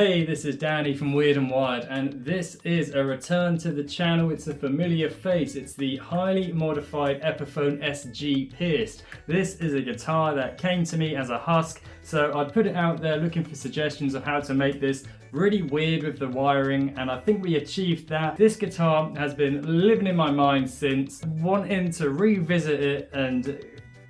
Hey, this is Danny from Weird and Wired, and this is a return to the channel. It's a familiar face. It's the highly modified Epiphone SG Pierced. This is a guitar that came to me as a husk, so I put it out there looking for suggestions of how to make this really weird with the wiring, and I think we achieved that. This guitar has been living in my mind since, wanting to revisit it and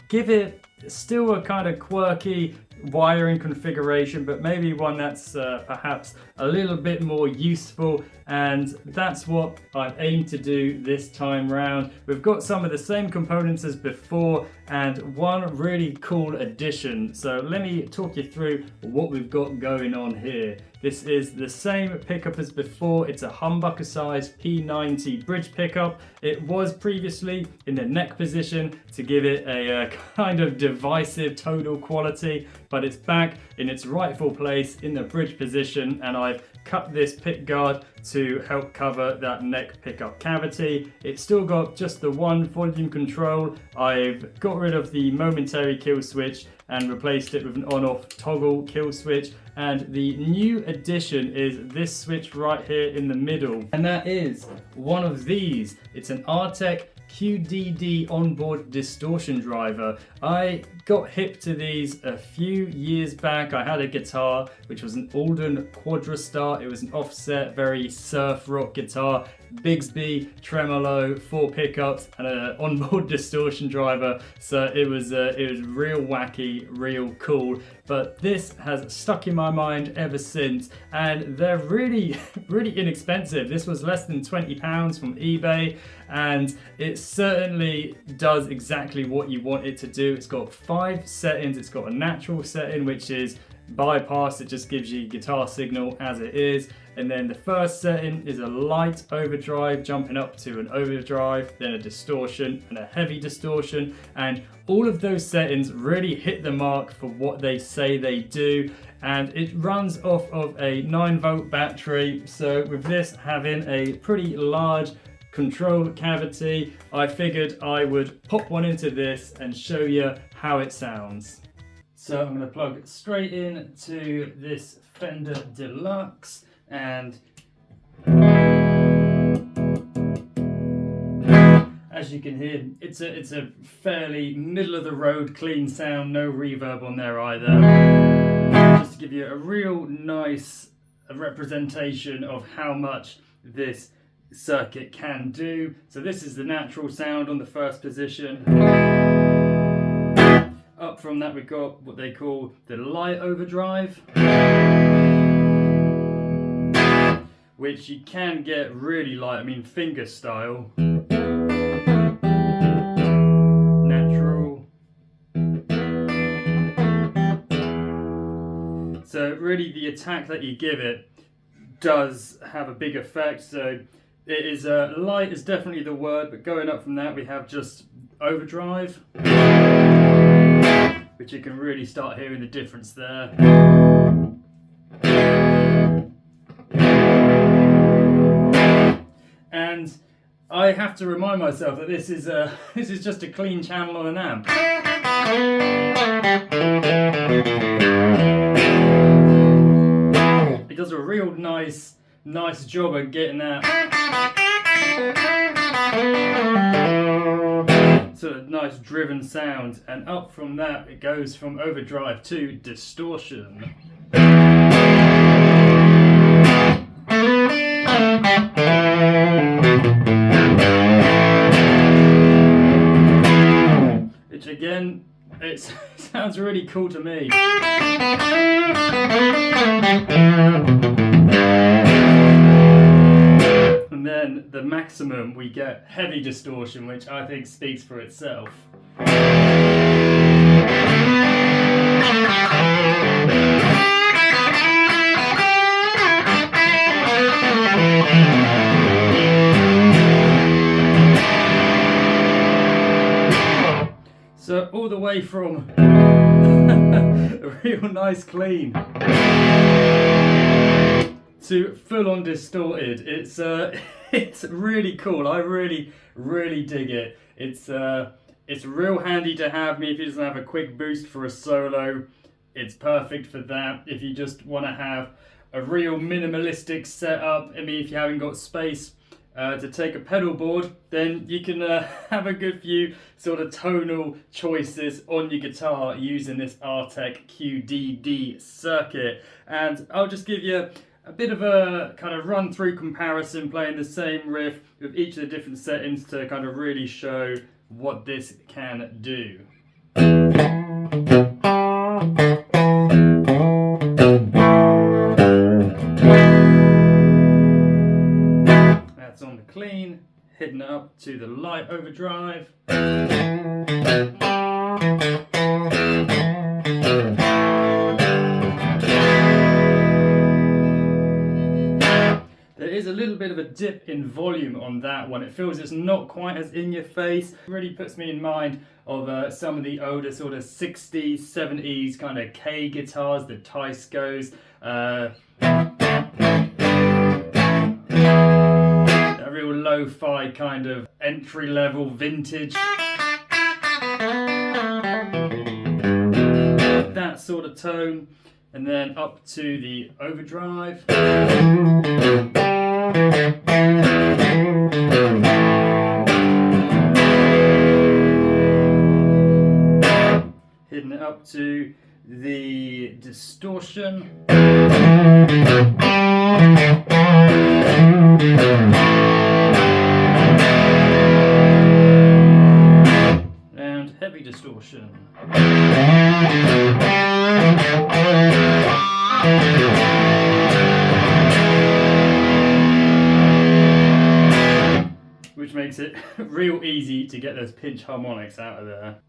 give it still a kind of quirky wiring configuration, but maybe one that's perhaps a little bit more useful, and that's what I've aimed to do this time round. We've got some of the same components as before and one really cool addition, so let me talk you through what we've got going on here. This is the same pickup as before. It's a humbucker size P90 bridge pickup. It was previously in the neck position to give it a kind of divisive tonal quality, but it's back in its rightful place in the bridge position, and I've cut this pick guard to help cover that neck pickup cavity. It's still got just the one volume control. I've got rid of the momentary kill switch and replaced it with an on-off toggle kill switch. And the new addition is this switch right here in the middle. And that is one of these. It's an Artec QDD onboard Distortion Driver. I got hip to these a few years back. I had a guitar which was an Alden Quadrastar. It was an offset, very surf rock guitar. Bigsby, tremolo, 4 pickups, and an onboard distortion driver. So it was real wacky, real cool. But this has stuck in my mind ever since, and they're really inexpensive. This was less than £20 from eBay, and it certainly does exactly what you want it to do. It's got 5 settings. It's got a natural setting, which is bypass. It just gives you guitar signal as it is. And then the first setting is a light overdrive, jumping up to an overdrive, then a distortion and a heavy distortion. And all of those settings really hit the mark for what they say they do. And it runs off of a 9-volt battery. So with this having a pretty large control cavity, I figured I would pop one into this and show you how it sounds. So I'm going to plug it straight in to this Fender Deluxe, and as you can hear, it's a fairly middle of the road clean sound, no reverb on there either. Just to give you a real nice representation of how much this circuit can do. So this is the natural sound on the first position. Up from that we've got what they call the light overdrive, which you can get really light, I mean finger style. Natural. So really the attack that you give it does have a big effect. So it is light is definitely the word, but going up from that we have just overdrive, which you can really start hearing the difference there. And I have to remind myself that this is just a clean channel on an amp. It does a real nice job at getting that sort of nice driven sound, and up from that it goes from overdrive to distortion. Which again, it sounds really cool to me. And then the maximum, we get heavy distortion, which I think speaks for itself. So all the way from a real nice clean to full-on distorted. It's really cool. I really dig it. It's real handy to have. Me if you just have a quick boost for a solo, it's perfect for that. If you just want to have a real minimalistic setup. I mean, if you haven't got space to take a pedal board, then you can have a good few sort of tonal choices on your guitar using this Artec QDD circuit. And I'll just give you a bit of a kind of run through comparison playing the same riff with each of the different settings to kind of really show what this can do. That's on the clean, hitting it up to the light overdrive. There is a little bit of a dip in volume on that one. It feels it's not quite as in your face. It really puts me in mind of some of the older sort of 60s, 70s kind of K guitars, the Tyscos. A real lo-fi kind of entry-level vintage. That sort of tone. And then up to the overdrive. Hitting it up to the distortion. And heavy distortion. Which makes it real easy to get those pinch harmonics out of there.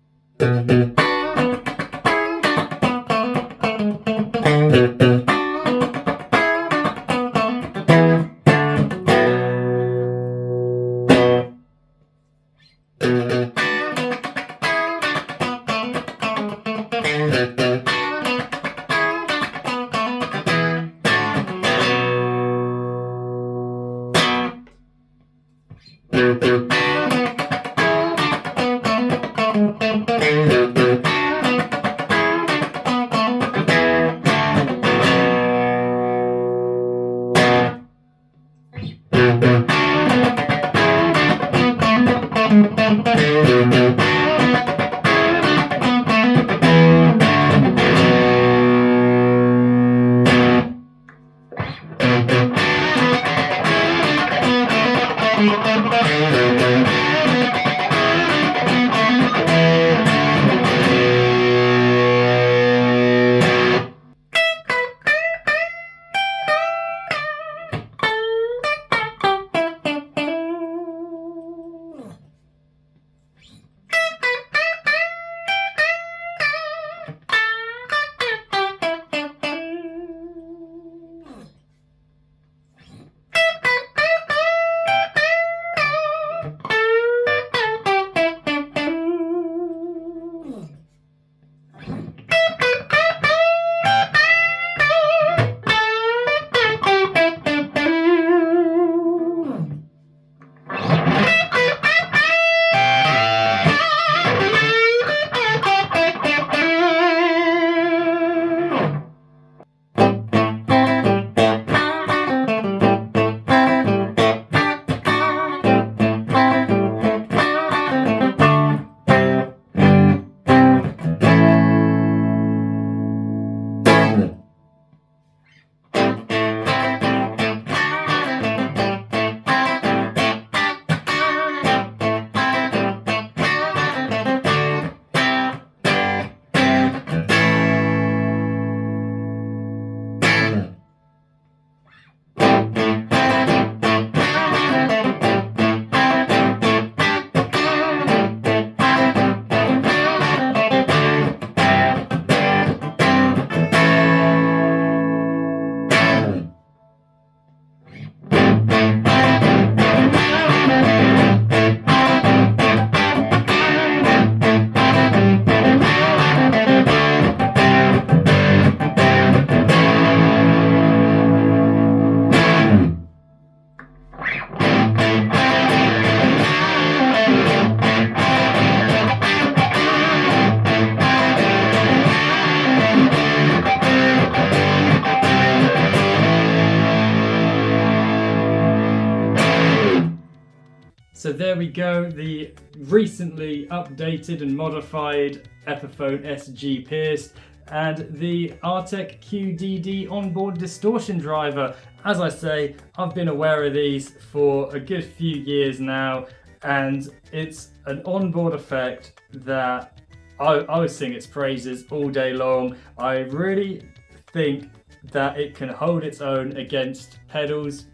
So there we go, the recently updated and modified Epiphone SG Pierced and the Artec QDD onboard Distortion Driver. As I say, I've been aware of these for a good few years now, and it's an onboard effect that I would sing its praises all day long. I really think that it can hold its own against pedals,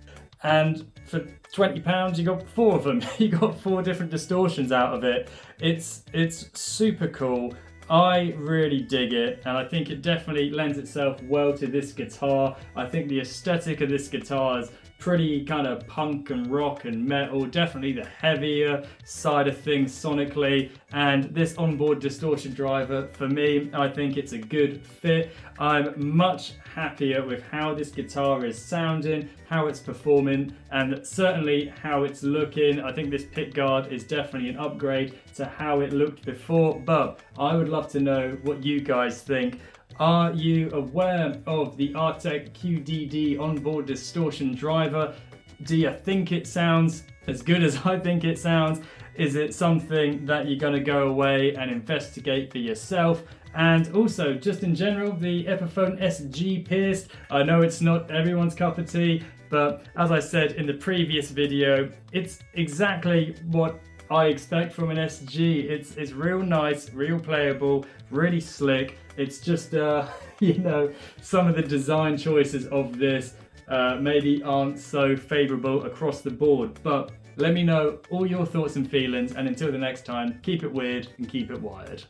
and for £20 you got 4 of them. You got 4 different distortions out of it. It's super cool. I really dig it, and I think it definitely lends itself well to this guitar. I think the aesthetic of this guitar is pretty kind of punk and rock and metal, definitely the heavier side of things sonically, and this onboard distortion driver, for me, I think it's a good fit. I'm much happier with how this guitar is sounding, how it's performing, and certainly how it's looking. I think this pickguard is definitely an upgrade to how it looked before, but I would love to know what you guys think. Are you aware of the Artec QDD onboard distortion driver? Do you think it sounds as good as I think it sounds? Is it something that you're going to go away and investigate for yourself? And also, just in general, the Epiphone SG Pierced. I know it's not everyone's cup of tea, but as I said in the previous video, it's exactly what I expect from an SG. It's real nice, real playable, really slick. It's just, you know, some of the design choices of this maybe aren't so favourable across the board. But let me know all your thoughts and feelings, and until the next time, keep it weird and keep it wired.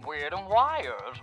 Weird and wired.